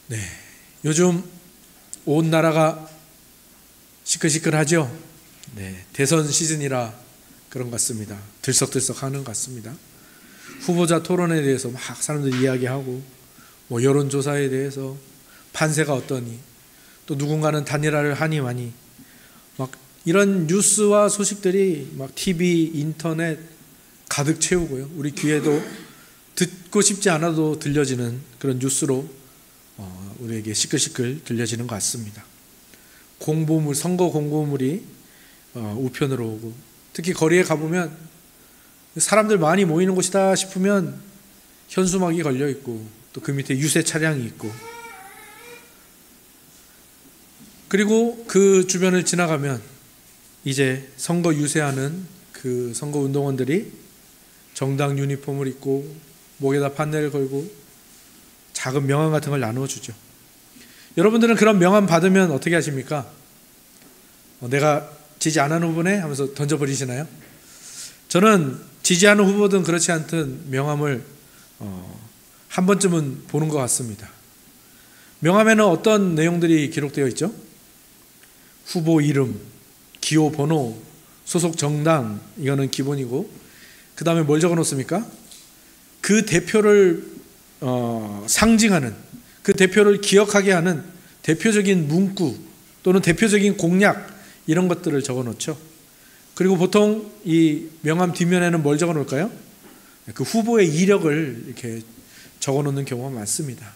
네, 요즘 온 나라가 시끌시끌하죠. 네, 대선 시즌이라 그런 것 같습니다. 들썩들썩하는 것 같습니다. 후보자 토론에 대해서 막 사람들이 이야기하고, 뭐 여론조사에 대해서 판세가 어떠니, 또 누군가는 단일화를 하니 마니, 막 이런 뉴스와 소식들이 막 TV, 인터넷 가득 채우고요. 우리 귀에도 듣고 싶지 않아도 들려지는 그런 뉴스로 우리에게 시끌시끌 들려지는 것 같습니다. 공보물, 선거 공보물이 우편으로 오고, 특히 거리에 가보면 사람들 많이 모이는 곳이다 싶으면 현수막이 걸려 있고, 또 그 밑에 유세 차량이 있고, 그리고 그 주변을 지나가면 이제 선거 유세하는 그 선거 운동원들이 정당 유니폼을 입고 목에다 판넬을 걸고 작은 명함 같은 걸 나누어주죠. 여러분들은 그런 명함 받으면 어떻게 하십니까? 내가 지지 안 하는 후보네? 하면서 던져버리시나요? 저는 지지하는 후보든 그렇지 않든 명함을 한 번쯤은 보는 것 같습니다. 명함에는 어떤 내용들이 기록되어 있죠? 후보 이름, 기호 번호, 소속 정당, 이거는 기본이고, 그 다음에 뭘 적어 놓습니까? 그 대표를 상징하는, 그 대표를 기억하게 하는 대표적인 문구 또는 대표적인 공약, 이런 것들을 적어 놓죠. 그리고 보통 이 명함 뒷면에는 뭘 적어 놓을까요? 그 후보의 이력을 이렇게 적어 놓는 경우가 많습니다.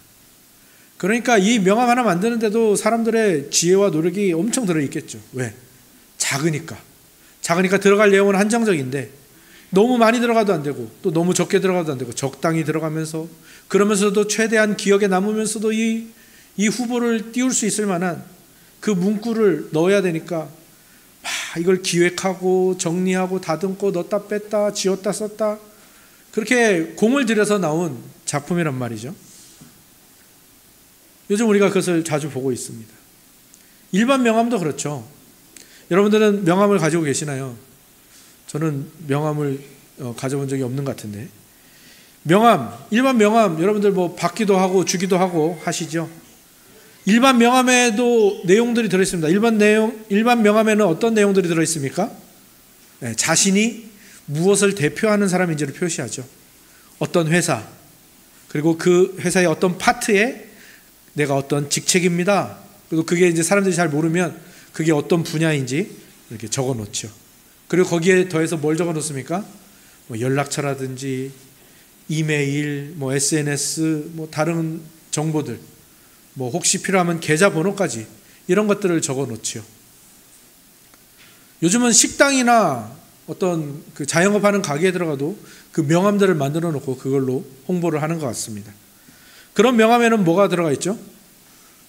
그러니까 이 명함 하나 만드는데도 사람들의 지혜와 노력이 엄청 들어있겠죠. 왜? 작으니까 들어갈 내용은 한정적인데, 너무 많이 들어가도 안 되고 또 너무 적게 들어가도 안 되고, 적당히 들어가면서, 그러면서도 최대한 기억에 남으면서도 이 후보를 띄울 수 있을 만한 그 문구를 넣어야 되니까 이걸 기획하고 정리하고 다듬고 넣었다 뺐다 지웠다 썼다, 그렇게 공을 들여서 나온 작품이란 말이죠. 요즘 우리가 그것을 자주 보고 있습니다. 일반 명함도 그렇죠. 여러분들은 명함을 가지고 계시나요? 저는 명함을 가져본 적이 없는 것 같은데, 명함, 일반 명함 여러분들 뭐 받기도 하고 주기도 하고 하시죠. 일반 명함에도 내용들이 들어있습니다. 일반 명함에는 어떤 내용들이 들어있습니까? 네, 자신이 무엇을 대표하는 사람인지를 표시하죠. 어떤 회사, 그리고 그 회사의 어떤 파트에 내가 어떤 직책입니다. 그리고 그게 이제 사람들이 잘 모르면 그게 어떤 분야인지 이렇게 적어 놓죠. 그리고 거기에 더해서 뭘 적어 놓습니까? 뭐 연락처라든지 이메일, 뭐 SNS, 뭐 다른 정보들, 뭐 혹시 필요하면 계좌번호까지, 이런 것들을 적어 놓죠. 요즘은 식당이나 어떤 그 자영업하는 가게에 들어가도 그 명함들을 만들어 놓고 그걸로 홍보를 하는 것 같습니다. 그런 명함에는 뭐가 들어가 있죠?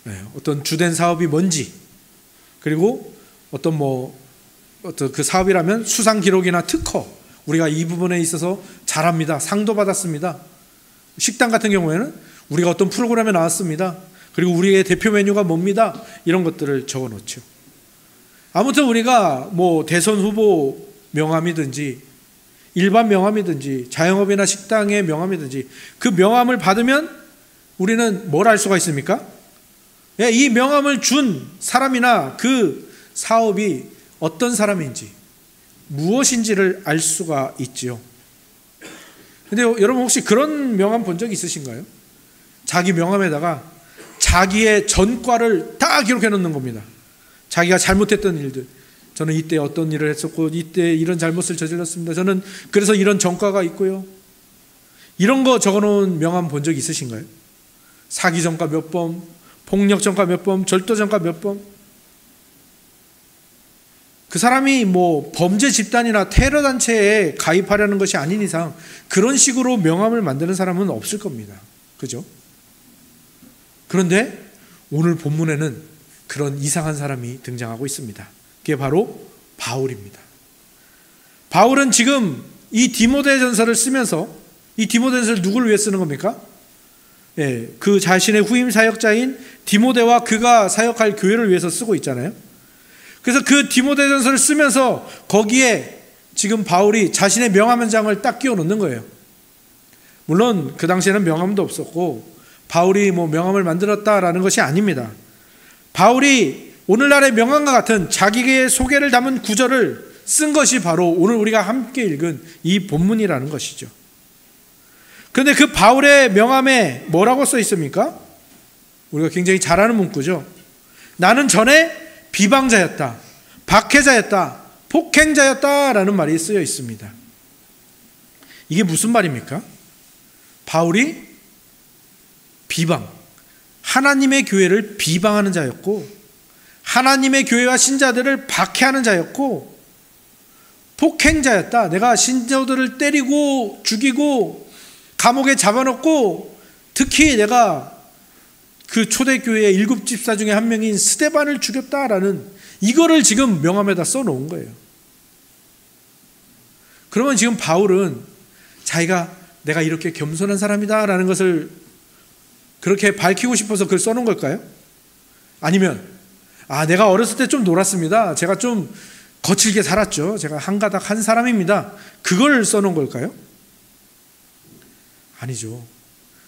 네, 어떤 주된 사업이 뭔지, 그리고 어떤 그 사업이라면 수상 기록이나 특허, 우리가 이 부분에 있어서 잘합니다, 상도 받았습니다. 식당 같은 경우에는 우리가 어떤 프로그램에 나왔습니다, 그리고 우리의 대표 메뉴가 뭡니다, 이런 것들을 적어 놓죠. 아무튼 우리가 뭐 대선 후보 명함이든지 일반 명함이든지 자영업이나 식당의 명함이든지, 그 명함을 받으면 우리는 뭘 알 수가 있습니까? 이 명함을 준 사람이나 그 사업이 어떤 사람인지, 무엇인지를 알 수가 있지요. 근데 여러분 혹시 그런 명함 본 적 있으신가요? 자기 명함에다가 자기의 전과를 다 기록해 놓는 겁니다. 자기가 잘못했던 일들, 저는 이때 어떤 일을 했었고 이때 이런 잘못을 저질렀습니다, 저는 그래서 이런 전과가 있고요, 이런 거 적어놓은 명함 본 적 있으신가요? 사기 전과 몇 번, 폭력 전과 몇 번, 절도 전과 몇 번. 그 사람이 뭐 범죄 집단이나 테러 단체에 가입하려는 것이 아닌 이상 그런 식으로 명함을 만드는 사람은 없을 겁니다. 그죠? 그런데 오늘 본문에는 그런 이상한 사람이 등장하고 있습니다. 그게 바로 바울입니다. 바울은 지금 이 디모데전서를 쓰면서, 이 디모데전서를 누구를 위해 쓰는 겁니까? 그 자신의 후임 사역자인 디모데와 그가 사역할 교회를 위해서 쓰고 있잖아요. 그래서 그 디모데전서를 쓰면서 거기에 지금 바울이 자신의 명함 한 장을 딱 끼워 놓는 거예요. 물론 그 당시에는 명함도 없었고 바울이 뭐 명함을 만들었다라는 것이 아닙니다. 바울이 오늘날의 명함과 같은 자기의 소개를 담은 구절을 쓴 것이 바로 오늘 우리가 함께 읽은 이 본문이라는 것이죠. 그런데 그 바울의 명함에 뭐라고 써 있습니까? 우리가 굉장히 잘 아는 문구죠. 나는 전에 비방자였다, 박해자였다, 폭행자였다라는 말이 쓰여 있습니다. 이게 무슨 말입니까? 바울이 비방, 하나님의 교회를 비방하는 자였고, 하나님의 교회와 신자들을 박해하는 자였고, 폭행자였다. 내가 신자들을 때리고 죽이고 감옥에 잡아놓고, 특히 내가 그 초대교회의 7집사 중에 한 명인 스데반을 죽였다라는 이거를 지금 명함에다 써놓은 거예요. 그러면 지금 바울은 자기가 내가 이렇게 겸손한 사람이다라는 것을 그렇게 밝히고 싶어서 그걸 써놓은 걸까요? 아니면 내가 어렸을 때 좀 놀았습니다. 제가 좀 거칠게 살았죠. 제가 한가닥 한 사람입니다. 그걸 써놓은 걸까요? 아니죠.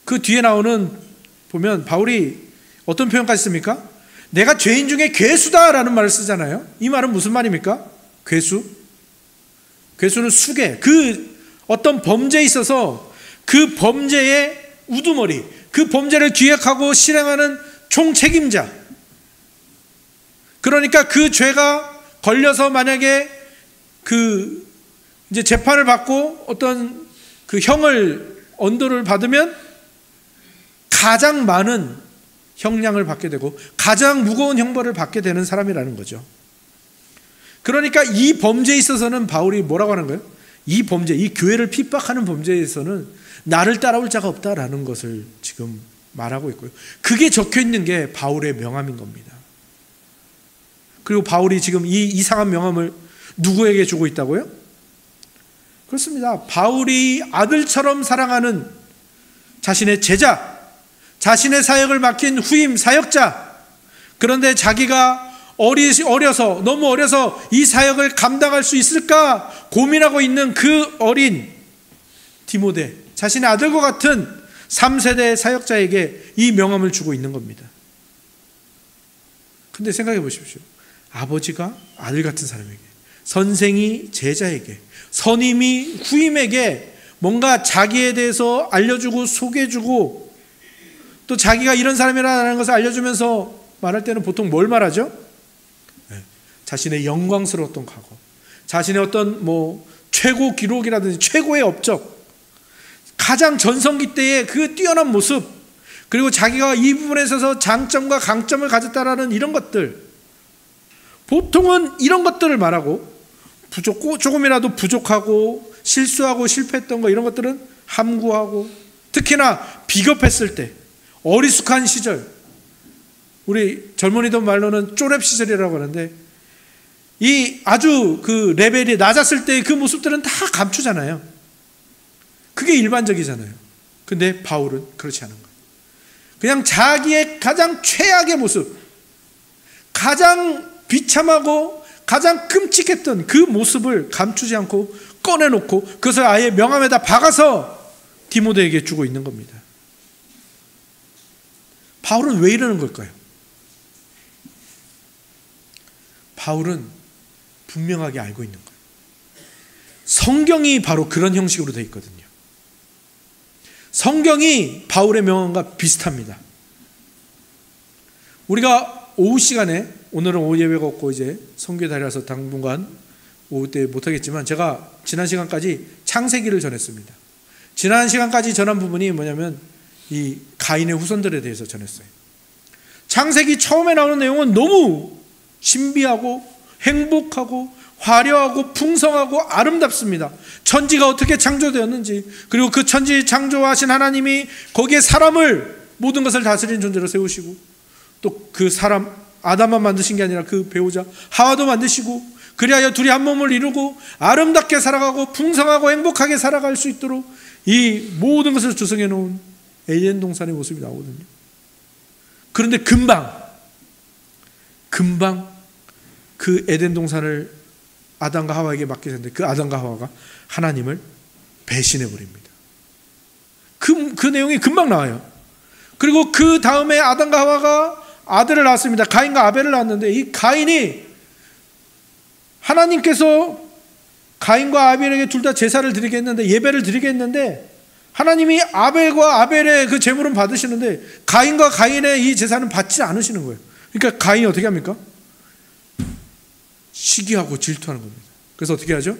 그 뒤에 나오는 보면 바울이 어떤 표현까지 씁니까? 내가 죄인 중에 괴수다라는 말을 쓰잖아요. 이 말은 무슨 말입니까? 괴수? 괴수는 수괴, 그 어떤 범죄에 있어서 그 범죄의 우두머리, 그 범죄를 기획하고 실행하는 총책임자. 그러니까 그 죄가 걸려서 만약에 그 이제 재판을 받고 어떤 그 형을 언도를 받으면 가장 많은 형량을 받게 되고 가장 무거운 형벌을 받게 되는 사람이라는 거죠. 그러니까 이 범죄에 있어서는 바울이 뭐라고 하는 거예요? 이 범죄, 이 교회를 핍박하는 범죄에서는 나를 따라올 자가 없다라는 것을 지금 말하고 있고요. 그게 적혀 있는 게 바울의 명함인 겁니다. 그리고 바울이 지금 이 이상한 명함을 누구에게 주고 있다고요? 그렇습니다. 바울이 아들처럼 사랑하는 자신의 제자, 자신의 사역을 맡긴 후임 사역자, 그런데 자기가 어려서, 너무 어려서 이 사역을 감당할 수 있을까 고민하고 있는 그 어린 디모데, 자신의 아들과 같은 3세대 사역자에게 이 명함을 주고 있는 겁니다. 근데 생각해 보십시오. 아버지가 아들 같은 사람에게, 선생이 제자에게, 선임이 후임에게 뭔가 자기에 대해서 알려주고 소개해주고 또 자기가 이런 사람이라는 것을 알려주면서 말할 때는 보통 뭘 말하죠? 자신의 영광스러웠던 과거, 자신의 어떤 최고 기록이라든지 최고의 업적, 가장 전성기 때의 그 뛰어난 모습, 그리고 자기가 이 부분에 있어서 장점과 강점을 가졌다라는 이런 것들, 보통은 이런 것들을 말하고 조금이라도 부족하고 실수하고 실패했던 거 이런 것들은 함구하고, 특히나 비겁했을 때 어리숙한 시절, 우리 젊은이들 말로는 쪼렙 시절이라고 하는데 이 아주 그 레벨이 낮았을 때의 그 모습들은 다 감추잖아요. 그게 일반적이잖아요. 근데 바울은 그렇지 않은 거예요. 그냥 자기의 가장 최악의 모습, 가장 비참하고 가장 끔찍했던 그 모습을 감추지 않고 꺼내놓고 그것을 아예 명함에다 박아서 디모데에게 주고 있는 겁니다. 바울은 왜 이러는 걸까요? 바울은 분명하게 알고 있는 거예요. 성경이 바로 그런 형식으로 되어 있거든요. 성경이 바울의 명함과 비슷합니다. 우리가 오후 시간에, 오늘은 오후 예배가 없고 이제 선교에 다녀서 당분간 오후 때 못하겠지만 제가 지난 시간까지 창세기를 전했습니다. 지난 시간까지 전한 부분이 뭐냐면 이 가인의 후손들에 대해서 전했어요. 창세기 처음에 나오는 내용은 너무 신비하고 행복하고 화려하고 풍성하고 아름답습니다. 천지가 어떻게 창조되었는지, 그리고 그 천지 창조하신 하나님이 거기에 사람을, 모든 것을 다스리는 존재로 세우시고, 또 그 사람 아담만 만드신 게 아니라 그 배우자 하와도 만드시고, 그리하여 둘이 한 몸을 이루고 아름답게 살아가고 풍성하고 행복하게 살아갈 수 있도록 이 모든 것을 조성해 놓은 에덴 동산의 모습이 나오거든요. 그런데 금방 그 에덴 동산을 아담과 하와에게 맡기셨는데 그 아담과 하와가 하나님을 배신해 버립니다. 그 내용이 금방 나와요. 그리고 그 다음에 아담과 하와가 아들을 낳았습니다. 가인과 아벨을 낳았는데, 이 가인이 하나님께서 가인과 아벨에게 둘 다 제사를 드리게 했는데, 예배를 드리게 했는데, 하나님이 아벨과 아벨의 그 제물은 받으시는데 가인과 가인의 이 제사는 받지 않으시는 거예요. 그러니까 가인이 어떻게 합니까? 시기하고 질투하는 겁니다. 그래서 어떻게 하죠?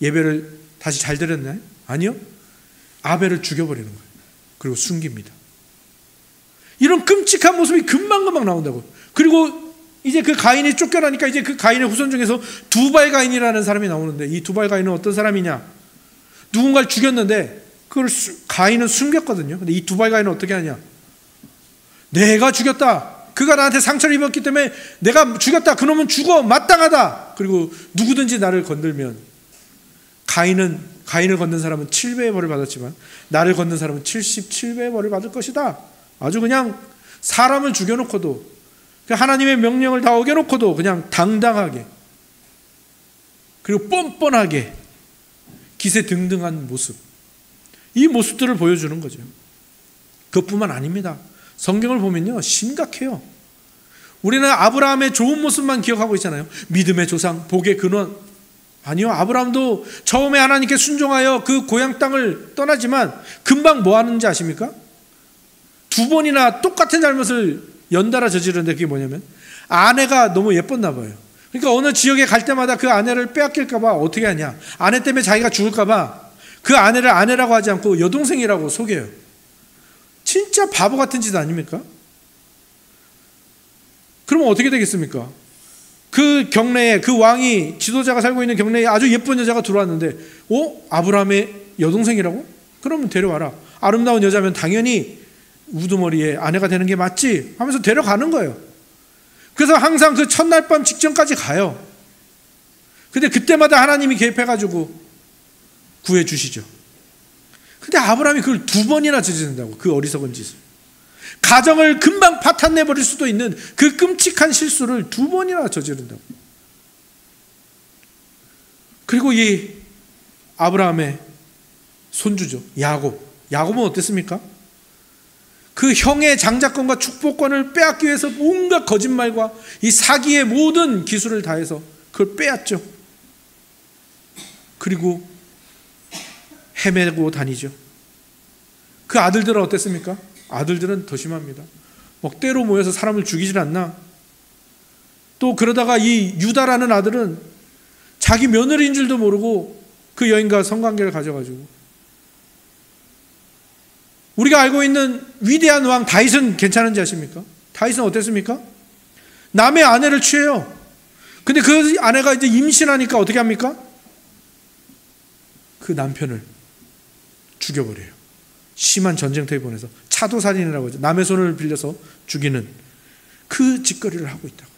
예배를 다시 잘 드렸나요? 아니요. 아벨을 죽여버리는 거예요. 그리고 숨깁니다. 이런 끔찍한 모습이 금방금방 나온다고요. 그리고 이제 그 가인이 쫓겨나니까 이제 그 가인의 후손 중에서 두발 가인이라는 사람이 나오는데, 이 두발 가인은 어떤 사람이냐? 누군가를 죽였는데 그걸 가인은 숨겼거든요. 근데 이 두발 가인은 어떻게 하냐? 내가 죽였다. 그가 나한테 상처를 입었기 때문에 내가 죽였다. 그놈은 죽어. 마땅하다. 그리고 누구든지 나를 건들면, 가인을 건든 사람은 7배의 벌을 받았지만 나를 건든 사람은 77배의 벌을 받을 것이다. 아주 그냥 사람을 죽여놓고도, 하나님의 명령을 다 어겨놓고도 그냥 당당하게, 그리고 뻔뻔하게 기세등등한 모습, 이 모습들을 보여주는 거죠. 그것뿐만 아닙니다. 성경을 보면요, 심각해요. 우리는 아브라함의 좋은 모습만 기억하고 있잖아요. 믿음의 조상, 복의 근원. 아니요, 아브라함도 처음에 하나님께 순종하여 그 고향 땅을 떠나지만 금방 뭐 하는지 아십니까? 2번이나 똑같은 잘못을 연달아 저지르는데, 그게 뭐냐면 아내가 너무 예뻤나 봐요. 그러니까 어느 지역에 갈 때마다 그 아내를 빼앗길까 봐 어떻게 하냐, 아내 때문에 자기가 죽을까 봐 그 아내를 아내라고 하지 않고 여동생이라고 속여요. 진짜 바보 같은 짓 아닙니까? 그러면 어떻게 되겠습니까? 그 경내에, 그 왕이, 지도자가 살고 있는 경내에 아주 예쁜 여자가 들어왔는데, 아브라함의 여동생이라고? 그러면 데려와라. 아름다운 여자면 당연히 우두머리에 아내가 되는 게 맞지 하면서 데려가는 거예요. 그래서 항상 그 첫날 밤 직전까지 가요. 근데 그때마다 하나님이 개입해가지고 구해주시죠. 근데 아브라함이 그걸 2번이나 저지른다고, 그 어리석은 짓을. 가정을 금방 파탄내버릴 수도 있는 그 끔찍한 실수를 2번이나 저지른다고. 그리고 이 아브라함의 손주죠, 야곱은 어땠습니까? 그 형의 장자권과 축복권을 빼앗기 위해서 온갖 거짓말과 이 사기의 모든 기술을 다해서 그걸 빼앗죠. 그리고 헤매고 다니죠. 그 아들들은 어땠습니까? 아들들은 더 심합니다. 때로 모여서 사람을 죽이질 않나? 또 그러다가 이 유다라는 아들은 자기 며느리인 줄도 모르고 그 여인과 성관계를 가져가지고, 우리가 알고 있는 위대한 왕 다윗은 괜찮은지 아십니까? 다윗은 어땠습니까? 남의 아내를 취해요. 근데 그 아내가 이제 임신하니까 어떻게 합니까? 그 남편을 죽여버려요. 심한 전쟁터에 보내서 차도살인이라고 하죠. 남의 손을 빌려서 죽이는 그 짓거리를 하고 있다고요.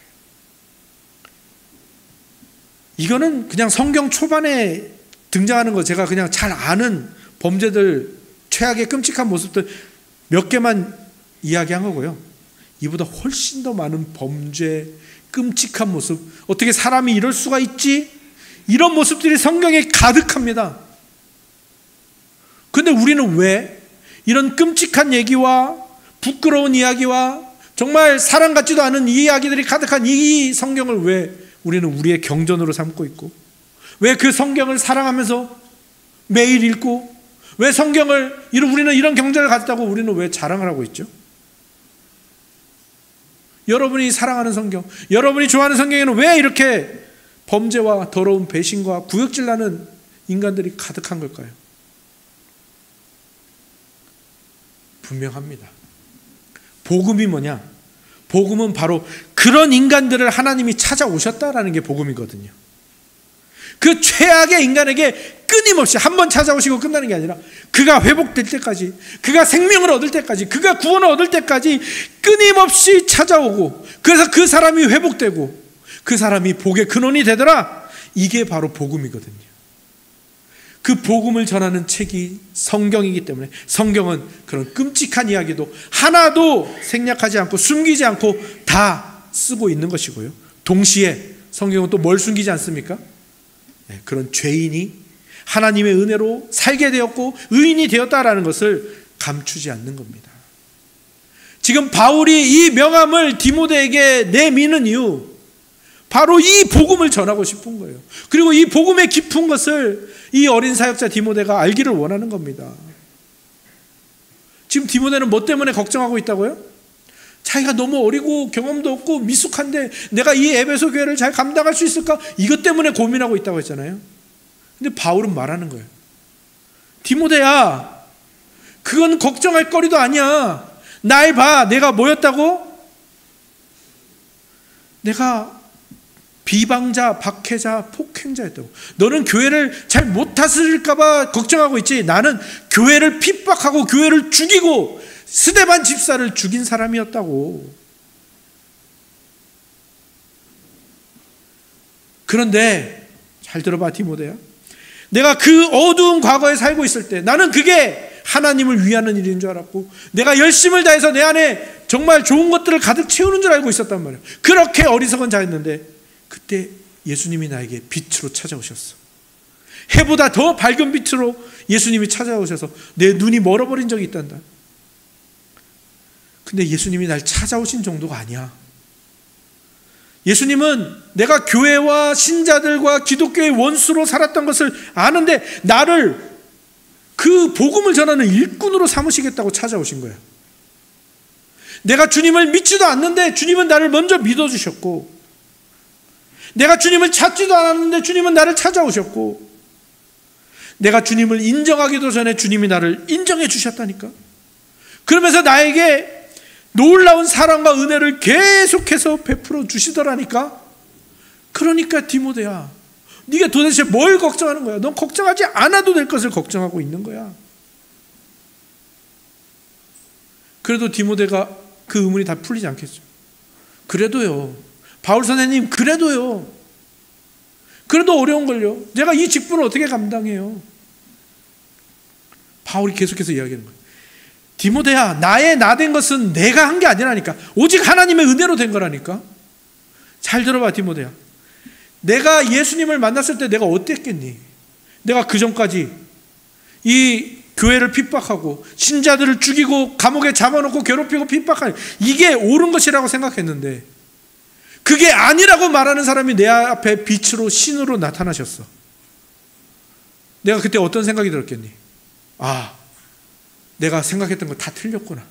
이거는 그냥 성경 초반에 등장하는 거, 제가 그냥 잘 아는 범죄들, 최악의 끔찍한 모습들 몇 개만 이야기한 거고요. 이보다 훨씬 더 많은 범죄, 끔찍한 모습, 어떻게 사람이 이럴 수가 있지? 이런 모습들이 성경에 가득합니다. 근데 우리는 왜 이런 끔찍한 얘기와 부끄러운 이야기와 정말 사랑 같지도 않은 이 이야기들이 가득한 이 성경을 왜 우리는 우리의 경전으로 삼고 있고, 왜 그 성경을 사랑하면서 매일 읽고, 왜 성경을, 우리는 이런 경전을 가졌다고 우리는 왜 자랑을 하고 있죠? 여러분이 사랑하는 성경, 여러분이 좋아하는 성경에는 왜 이렇게 범죄와 더러운 배신과 구역질나는 인간들이 가득한 걸까요? 분명합니다. 복음이 뭐냐? 복음은 바로 그런 인간들을 하나님이 찾아오셨다라는 게 복음이거든요. 그 최악의 인간에게 끊임없이 한 번 찾아오시고 끝나는 게 아니라 그가 회복될 때까지, 그가 생명을 얻을 때까지, 그가 구원을 얻을 때까지 끊임없이 찾아오고, 그래서 그 사람이 회복되고 그 사람이 복의 근원이 되더라. 이게 바로 복음이거든요. 그 복음을 전하는 책이 성경이기 때문에 성경은 그런 끔찍한 이야기도 하나도 생략하지 않고 숨기지 않고 다 쓰고 있는 것이고요. 동시에 성경은 또 뭘 숨기지 않습니까? 그런 죄인이 하나님의 은혜로 살게 되었고 의인이 되었다라는 것을 감추지 않는 겁니다. 지금 바울이 이 명함을 디모데에게 내미는 이유, 바로 이 복음을 전하고 싶은 거예요. 그리고 이 복음의 깊은 것을 이 어린 사역자 디모데가 알기를 원하는 겁니다. 지금 디모데는 뭐 때문에 걱정하고 있다고요? 자기가 너무 어리고 경험도 없고 미숙한데 내가 이 에베소 교회를 잘 감당할 수 있을까? 이것 때문에 고민하고 있다고 했잖아요. 근데 바울은 말하는 거예요. 디모데야, 그건 걱정할 거리도 아니야. 날 봐. 내가 뭐였다고? 내가 비방자, 박해자, 폭행자였다고. 너는 교회를 잘 못 다스릴까 봐 걱정하고 있지. 나는 교회를 핍박하고 교회를 죽이고 스데반 집사를 죽인 사람이었다고. 그런데 잘 들어봐 디모데야. 내가 그 어두운 과거에 살고 있을 때 나는 그게 하나님을 위하는 일인 줄 알았고 내가 열심을 다해서 내 안에 정말 좋은 것들을 가득 채우는 줄 알고 있었단 말이에요. 그렇게 어리석은 자였는데 그때 예수님이 나에게 빛으로 찾아오셨어. 해보다 더 밝은 빛으로 예수님이 찾아오셔서 내 눈이 멀어버린 적이 있단다. 근데 예수님이 날 찾아오신 정도가 아니야. 예수님은 내가 교회와 신자들과 기독교의 원수로 살았던 것을 아는데 나를 그 복음을 전하는 일꾼으로 삼으시겠다고 찾아오신 거예요. 내가 주님을 믿지도 않는데 주님은 나를 먼저 믿어주셨고, 내가 주님을 찾지도 않았는데 주님은 나를 찾아오셨고, 내가 주님을 인정하기도 전에 주님이 나를 인정해 주셨다니까. 그러면서 나에게 놀라운 사랑과 은혜를 계속해서 베풀어 주시더라니까. 그러니까 디모데야, 네가 도대체 뭘 걱정하는 거야? 넌 걱정하지 않아도 될 것을 걱정하고 있는 거야. 그래도 디모데가 그 의문이 다 풀리지 않겠죠. 그래도요, 바울 선생님, 그래도 어려운걸요. 제가 이 직분을 어떻게 감당해요? 바울이 계속해서 이야기하는 거예요. 디모데야, 나의 나 된 것은 내가 한 게 아니라니까. 오직 하나님의 은혜로 된 거라니까. 잘 들어봐 디모데야. 내가 예수님을 만났을 때 내가 어땠겠니? 내가 그 전까지 이 교회를 핍박하고 신자들을 죽이고 감옥에 잡아놓고 괴롭히고 핍박하는 이게 옳은 것이라고 생각했는데 그게 아니라고 말하는 사람이 내 앞에 빛으로 신으로 나타나셨어. 내가 그때 어떤 생각이 들었겠니? 아, 내가 생각했던 거 다 틀렸구나.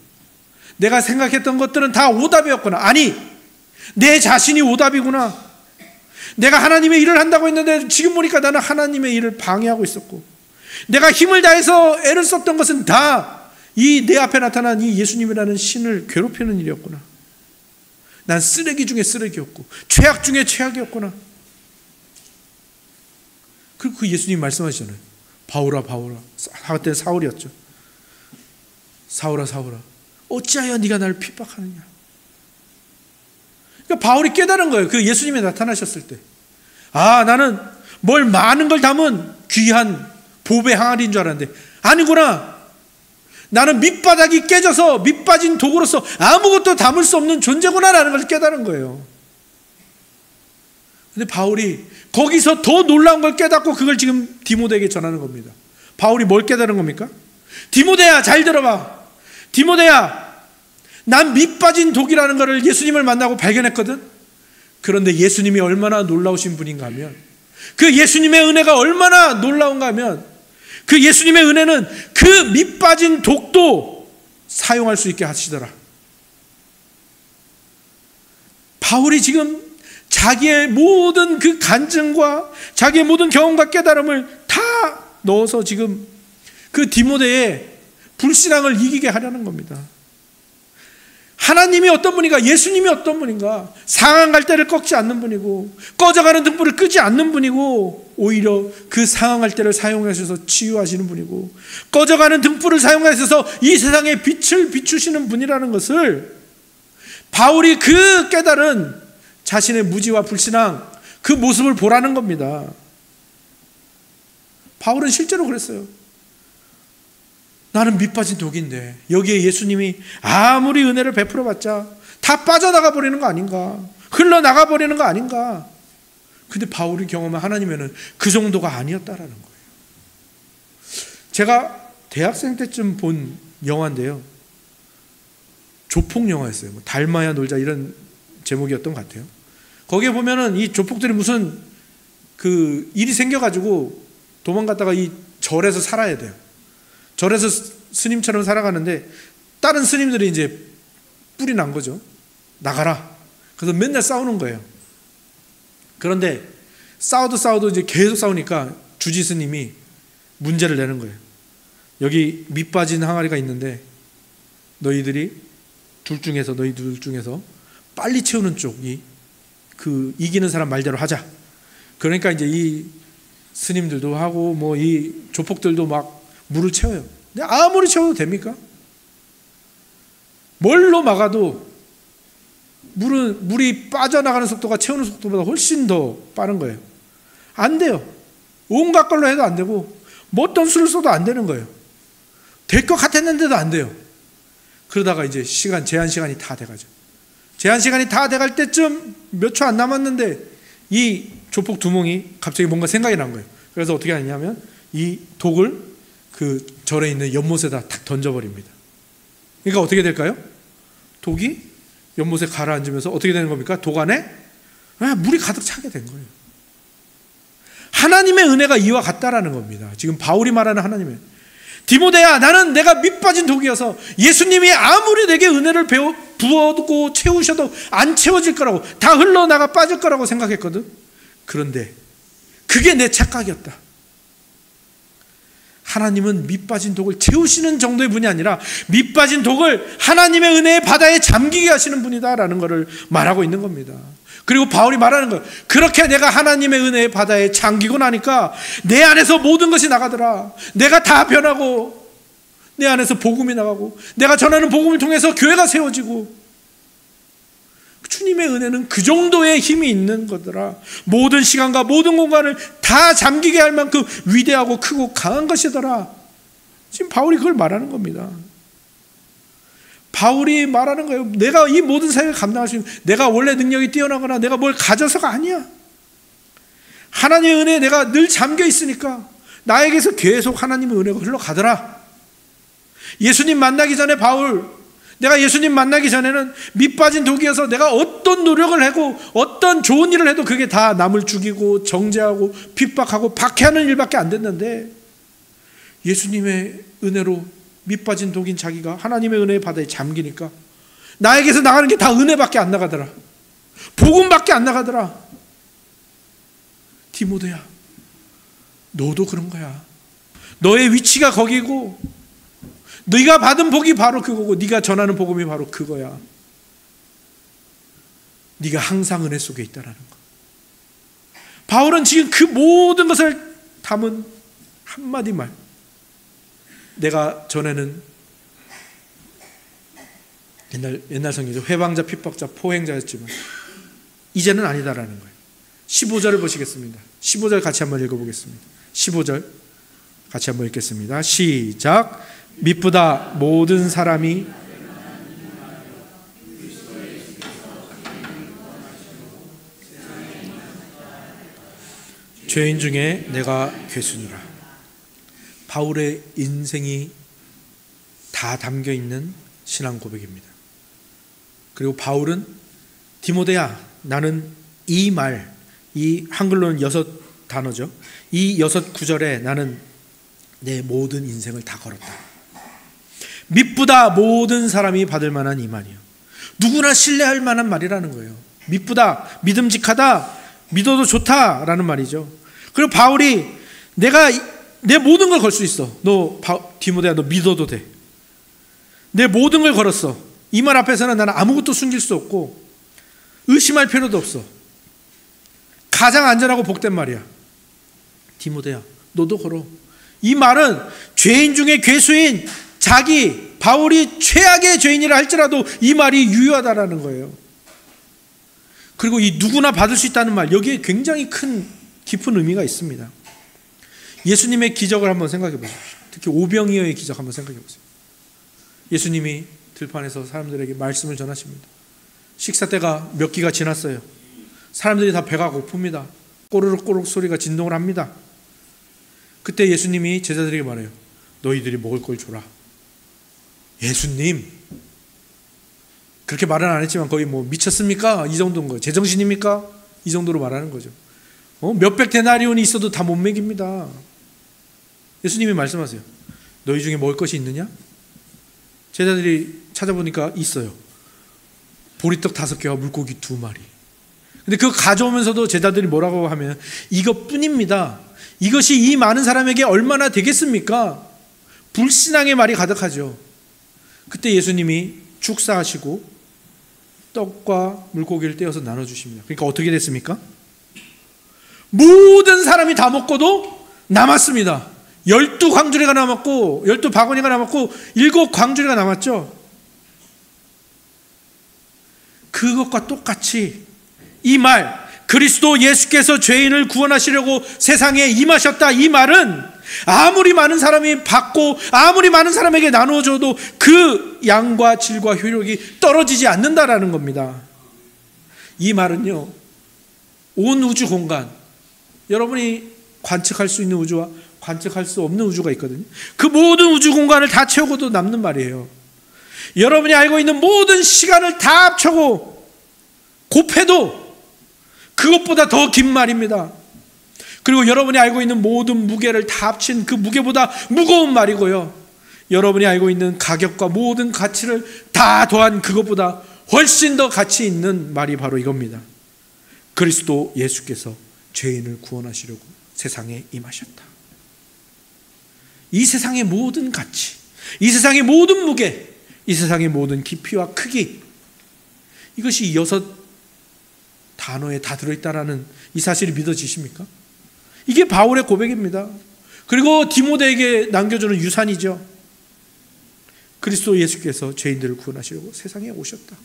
내가 생각했던 것들은 다 오답이었구나. 아니, 내 자신이 오답이구나. 내가 하나님의 일을 한다고 했는데 지금 보니까 나는 하나님의 일을 방해하고 있었고, 내가 힘을 다해서 애를 썼던 것은 다 이 내 앞에 나타난 이 예수님이라는 신을 괴롭히는 일이었구나. 난 쓰레기 중에 쓰레기였고 최악 중에 최악이었구나. 그리고 그 예수님 말씀하시잖아요. 바울아 바울아, 그때 사울이었죠. 사울아 사울아, 어찌하여 네가 나를 핍박하느냐. 그러니까 바울이 깨달은 거예요. 그 예수님이 나타나셨을 때, 아, 나는 뭘 많은 걸 담은 귀한 보배 항아리인 줄 알았는데 아니구나. 나는 밑바닥이 깨져서 밑빠진 독으로서 아무것도 담을 수 없는 존재구나라는 걸 깨달은 거예요. 근데 바울이 거기서 더 놀라운 걸 깨닫고 그걸 지금 디모데에게 전하는 겁니다. 바울이 뭘 깨달은 겁니까? 디모데야, 잘 들어봐. 디모데야, 난 밑빠진 독이라는 것을 예수님을 만나고 발견했거든. 그런데 예수님이 얼마나 놀라우신 분인가 하면, 그 예수님의 은혜가 얼마나 놀라운가 하면, 그 예수님의 은혜는 그 밑빠진 독도 사용할 수 있게 하시더라. 바울이 지금 자기의 모든 그 간증과 자기의 모든 경험과 깨달음을 다 넣어서 지금 그 디모데의 불신앙을 이기게 하려는 겁니다. 하나님이 어떤 분인가, 예수님이 어떤 분인가, 상한 갈대를 꺾지 않는 분이고 꺼져가는 등불을 끄지 않는 분이고 오히려 그 상한 갈대를 사용하셔서 치유하시는 분이고 꺼져가는 등불을 사용하셔서 이 세상에 빛을 비추시는 분이라는 것을 바울이 그 깨달은 자신의 무지와 불신앙, 그 모습을 보라는 겁니다. 바울은 실제로 그랬어요. 나는 밑빠진 독인데 여기에 예수님이 아무리 은혜를 베풀어봤자 다 빠져나가 버리는 거 아닌가, 흘러나가 버리는 거 아닌가. 근데 바울이 경험한 하나님의 은혜는 그 정도가 아니었다라는 거예요. 제가 대학생 때쯤 본 영화인데요, 조폭 영화였어요. 뭐 닮아야 놀자 이런 제목이었던 것 같아요. 거기에 보면은 이 조폭들이 무슨 그 일이 생겨가지고 도망갔다가 이 절에서 살아야 돼요. 절에서 스님처럼 살아가는데 다른 스님들이 이제 뿔이 난 거죠. 나가라. 그래서 맨날 싸우는 거예요. 그런데 싸워도 이제 계속 싸우니까 주지 스님이 문제를 내는 거예요. 여기 밑 빠진 항아리가 있는데 너희 둘 중에서 빨리 채우는 쪽이 그 이기는 사람 말대로 하자. 그러니까 이제 이 스님들도 하고 뭐 이 조폭들도 막 물을 채워요. 근데 아무리 채워도 됩니까? 뭘로 막아도 물이 빠져나가는 속도가 채우는 속도보다 훨씬 더 빠른 거예요. 안 돼요. 온갖 걸로 해도 안 되고 뭐 어떤 수를 써도 안 되는 거예요. 될 것 같았는데도 안 돼요. 그러다가 이제 제한 시간이 다 돼가죠. 제한 시간이 다 돼갈 때쯤 몇 초 안 남았는데 이 조폭 두몽이 갑자기 뭔가 생각이 난 거예요. 그래서 어떻게 하냐면 이 독을 그 절에 있는 연못에다 탁 던져버립니다. 그러니까 어떻게 될까요? 독이 연못에 가라앉으면서 어떻게 되는 겁니까? 독 안에 물이 가득 차게 된 거예요. 하나님의 은혜가 이와 같다라는 겁니다. 지금 바울이 말하는 하나님의 디모데야, 나는 내가 밑빠진 독이어서 예수님이 아무리 내게 은혜를 부어두고 채우셔도 안 채워질 거라고, 다 흘러나가 빠질 거라고 생각했거든. 그런데 그게 내 착각이었다. 하나님은 밑빠진 독을 채우시는 정도의 분이 아니라 밑빠진 독을 하나님의 은혜의 바다에 잠기게 하시는 분이다라는 것을 말하고 있는 겁니다. 그리고 바울이 말하는 거예요. 그렇게 내가 하나님의 은혜의 바다에 잠기고 나니까 내 안에서 모든 것이 나가더라. 내가 다 변하고 내 안에서 복음이 나가고 내가 전하는 복음을 통해서 교회가 세워지고 주님의 은혜는 그 정도의 힘이 있는 거더라. 모든 시간과 모든 공간을 다 잠기게 할 만큼 위대하고 크고 강한 것이더라. 지금 바울이 그걸 말하는 겁니다. 바울이 말하는 거예요. 내가 이 모든 사역을 감당할 수 있는, 내가 원래 능력이 뛰어나거나 내가 뭘 가져서가 아니야. 하나님의 은혜에 내가 늘 잠겨 있으니까 나에게서 계속 하나님의 은혜가 흘러가더라. 예수님 만나기 전에 내가 예수님 만나기 전에는 밑빠진 독이어서 내가 어떤 노력을 하고 어떤 좋은 일을 해도 그게 다 남을 죽이고 정죄하고 핍박하고 박해하는 일밖에 안 됐는데 예수님의 은혜로 밑빠진 독인 자기가 하나님의 은혜의 바다에 잠기니까 나에게서 나가는 게 다 은혜밖에 안 나가더라. 복음밖에 안 나가더라. 디모데야, 너도 그런 거야. 너의 위치가 거기고 네가 받은 복이 바로 그거고 네가 전하는 복음이 바로 그거야. 네가 항상 은혜 속에 있다라는 거. 바울은 지금 그 모든 것을 담은 한마디 말. 내가 전에는 옛날 성경에서 회방자, 핍박자, 포행자였지만 이제는 아니다라는 거예요. 15절을 보시겠습니다. 15절 같이 한번 읽어보겠습니다. 15절 같이 한번 읽겠습니다. 시작. 미쁘다 모든 사람이 죄인 중에 내가 괴순이라. 바울의 인생이 다 담겨있는 신앙 고백입니다. 그리고 바울은 디모데야, 나는 이 한글로는 6단어죠. 이 6구절에 나는 내 모든 인생을 다 걸었다. 미쁘다 모든 사람이 받을 만한 이 말이에요. 누구나 신뢰할 만한 말이라는 거예요. 미쁘다, 믿음직하다, 믿어도 좋다라는 말이죠. 그리고 바울이 내가 내 모든 걸 걸 수 있어. 디모데야, 너 믿어도 돼. 내 모든 걸 걸었어. 이 말 앞에서는 나는 아무것도 숨길 수 없고 의심할 필요도 없어. 가장 안전하고 복된 말이야. 디모데야, 너도 걸어. 이 말은 죄인 중에 괴수인 바울이 최악의 죄인이라 할지라도 이 말이 유효하다라는 거예요. 그리고 이 누구나 받을 수 있다는 말, 여기에 굉장히 깊은 의미가 있습니다. 예수님의 기적을 한번 생각해 보십시오. 특히 오병이어의 기적 한번 생각해 보세요. 예수님이 들판에서 사람들에게 말씀을 전하십니다. 식사 때가 몇 끼가 지났어요. 사람들이 다 배가 고픕니다. 꼬르륵 소리가 진동을 합니다. 그때 예수님이 제자들에게 말해요. 너희들이 먹을 걸 줘라. 예수님, 그렇게 말은 안 했지만 거의 뭐 미쳤습니까? 이 정도인 거예요. 제정신입니까? 이 정도로 말하는 거죠. 몇백 데나리온이 있어도 다 못 먹입니다. 예수님이 말씀하세요. 너희 중에 먹을 것이 있느냐? 제자들이 찾아보니까 있어요. 보리떡 5개와 물고기 2마리. 근데 그거 가져오면서도 제자들이 뭐라고 하면 이것뿐입니다. 이것이 이 많은 사람에게 얼마나 되겠습니까? 불신앙의 말이 가득하죠. 그때 예수님이 축사하시고 떡과 물고기를 떼어서 나눠주십니다. 그러니까 어떻게 됐습니까? 모든 사람이 다 먹고도 남았습니다. 12광주리가 남았고 12바구니가 남았고 7광주리가 남았죠. 그것과 똑같이 이 말, 그리스도 예수께서 죄인을 구원하시려고 세상에 임하셨다, 이 말은 아무리 많은 사람이 받고 아무리 많은 사람에게 나누어줘도 그 양과 질과 효력이 떨어지지 않는다라는 겁니다. 이 말은요, 온 우주 공간, 여러분이 관측할 수 있는 우주와 관측할 수 없는 우주가 있거든요. 그 모든 우주 공간을 다 채우고도 남는 말이에요. 여러분이 알고 있는 모든 시간을 다 합쳐고 곱해도 그것보다 더 긴 말입니다. 그리고 여러분이 알고 있는 모든 무게를 다 합친 그 무게보다 무거운 말이고요. 여러분이 알고 있는 가격과 모든 가치를 다 더한 그것보다 훨씬 더 가치 있는 말이 바로 이겁니다. 그리스도 예수께서 죄인을 구원하시려고 세상에 임하셨다. 이 세상의 모든 가치, 이 세상의 모든 무게, 이 세상의 모든 깊이와 크기, 이것이 6 단어에 다 들어있다라는 이 사실이 믿어지십니까? 이게 바울의 고백입니다. 그리고 디모데에게 남겨주는 유산이죠. 그리스도 예수께서 죄인들을 구원하시려고 세상에 오셨다.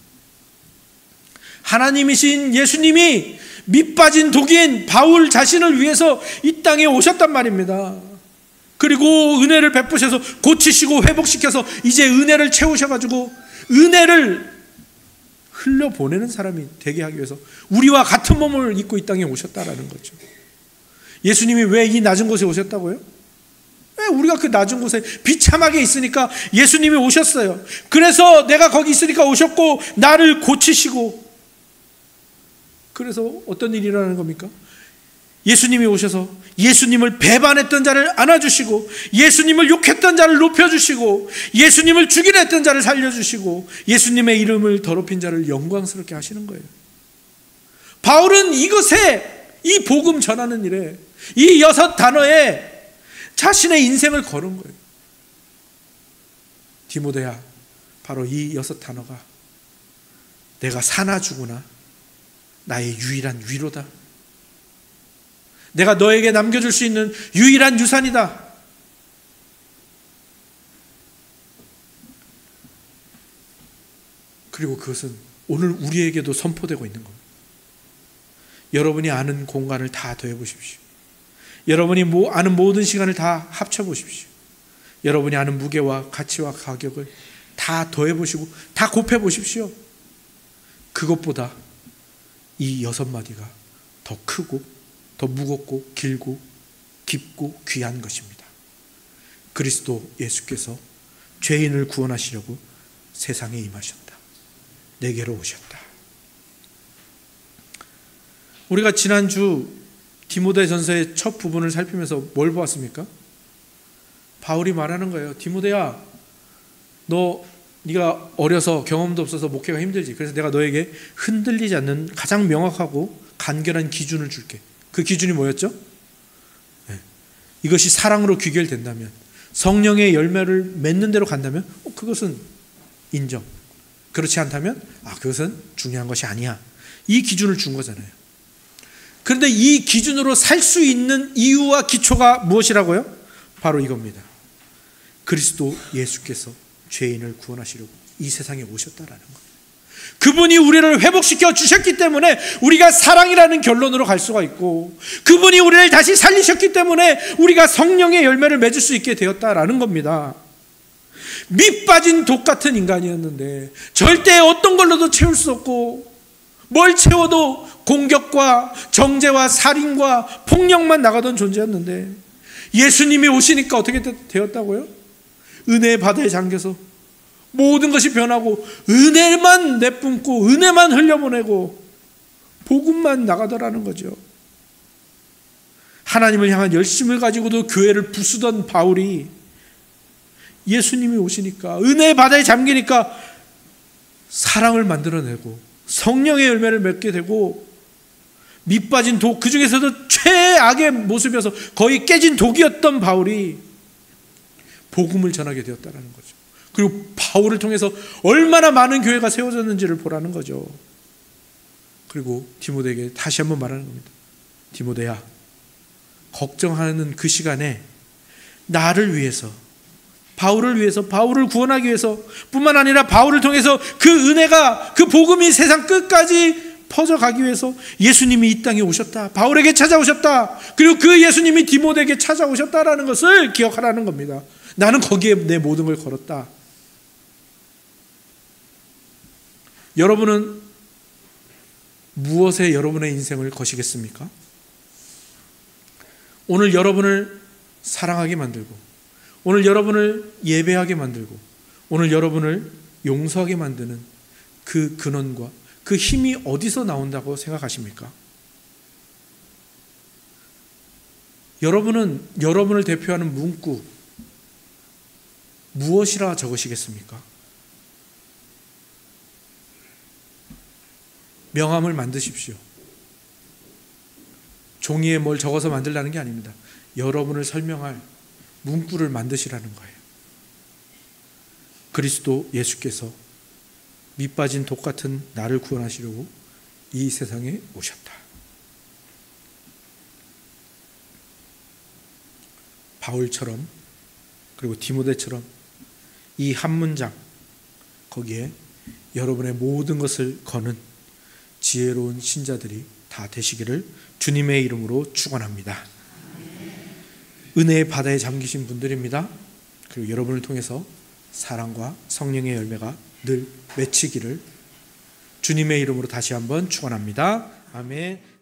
하나님이신 예수님이 밑빠진 독인 바울 자신을 위해서 이 땅에 오셨단 말입니다. 그리고 은혜를 베푸셔서 고치시고 회복시켜서 이제 은혜를 채우셔가지고 은혜를 흘려보내는 사람이 되게 하기 위해서 우리와 같은 몸을 입고 이 땅에 오셨다라는 거죠. 예수님이 왜 이 낮은 곳에 오셨다고요? 왜 우리가 그 낮은 곳에 비참하게 있으니까 예수님이 오셨어요. 그래서 내가 거기 있으니까 오셨고 나를 고치시고, 그래서 어떤 일이 일어나는 겁니까? 예수님이 오셔서 예수님을 배반했던 자를 안아주시고, 예수님을 욕했던 자를 높여주시고, 예수님을 죽이려 했던 자를 살려주시고, 예수님의 이름을 더럽힌 자를 영광스럽게 하시는 거예요. 바울은 이것에, 이 복음 전하는 일에, 이 6 단어에 자신의 인생을 걸은 거예요. 디모데야, 바로 이 6 단어가 내가 사나 죽으나 나의 유일한 위로다. 내가 너에게 남겨줄 수 있는 유일한 유산이다. 그리고 그것은 오늘 우리에게도 선포되고 있는 겁니다. 여러분이 아는 공간을 다 더해보십시오. 여러분이 아는 모든 시간을 다 합쳐보십시오. 여러분이 아는 무게와 가치와 가격을 다 더해보시고 다 곱해보십시오. 그것보다 이 6마디가 더 크고 더 무겁고 길고 깊고 귀한 것입니다. 그리스도 예수께서 죄인을 구원하시려고 세상에 임하셨다. 내게로 오셨다. 우리가 지난주 디모데전서의 첫 부분을 살피면서 뭘 보았습니까? 바울이 말하는 거예요. 디모데야, 네가 어려서 경험도 없어서 목회가 힘들지. 그래서 내가 너에게 흔들리지 않는 가장 명확하고 간결한 기준을 줄게. 그 기준이 뭐였죠? 네. 이것이 사랑으로 귀결된다면, 성령의 열매를 맺는 대로 간다면 그것은 인정. 그렇지 않다면 그것은 중요한 것이 아니야. 이 기준을 준 거잖아요. 그런데 이 기준으로 살 수 있는 이유와 기초가 무엇이라고요? 바로 이겁니다. 그리스도 예수께서 죄인을 구원하시려고 이 세상에 오셨다라는 것. 그분이 우리를 회복시켜 주셨기 때문에 우리가 사랑이라는 결론으로 갈 수가 있고, 그분이 우리를 다시 살리셨기 때문에 우리가 성령의 열매를 맺을 수 있게 되었다라는 겁니다. 밑빠진 독 같은 인간이었는데 절대 어떤 걸로도 채울 수 없고, 뭘 채워도 공격과 정죄와 살인과 폭력만 나가던 존재였는데 예수님이 오시니까 어떻게 되었다고요? 은혜의 바다에 잠겨서 모든 것이 변하고 은혜만 내뿜고 은혜만 흘려보내고 복음만 나가더라는 거죠. 하나님을 향한 열심을 가지고도 교회를 부수던 바울이 예수님이 오시니까, 은혜의 바다에 잠기니까 사랑을 만들어내고 성령의 열매를 맺게 되고, 밑빠진 독, 그 중에서도 최악의 모습이어서 거의 깨진 독이었던 바울이 복음을 전하게 되었다는 거죠. 그리고 바울을 통해서 얼마나 많은 교회가 세워졌는지를 보라는 거죠. 그리고 디모데에게 다시 한번 말하는 겁니다. 디모데야, 걱정하는 그 시간에 나를 위해서, 바울을 위해서, 바울을 구원하기 위해서 뿐만 아니라 바울을 통해서 그 은혜가, 그 복음이 세상 끝까지 퍼져가기 위해서 예수님이 이 땅에 오셨다, 바울에게 찾아오셨다, 그리고 그 예수님이 디모데에게 찾아오셨다라는 것을 기억하라는 겁니다. 나는 거기에 내 모든 걸 걸었다. 여러분은 무엇에 여러분의 인생을 거시겠습니까? 오늘 여러분을 사랑하게 만들고, 오늘 여러분을 예배하게 만들고, 오늘 여러분을 용서하게 만드는 그 근원과 그 힘이 어디서 나온다고 생각하십니까? 여러분은 여러분을 대표하는 문구 무엇이라 적으시겠습니까? 명함을 만드십시오. 종이에 뭘 적어서 만들라는 게 아닙니다. 여러분을 설명할 문구를 만드시라는 거예요. 그리스도 예수께서 밑빠진 독 같은 나를 구원하시려고 이 세상에 오셨다. 바울처럼, 그리고 디모데처럼 이 한 문장, 거기에 여러분의 모든 것을 거는 지혜로운 신자들이 다 되시기를 주님의 이름으로 축원합니다. 은혜의 바다에 잠기신 분들입니다. 그리고 여러분을 통해서 사랑과 성령의 열매가 늘 맺히기를 주님의 이름으로 다시 한번 축원합니다. 아멘.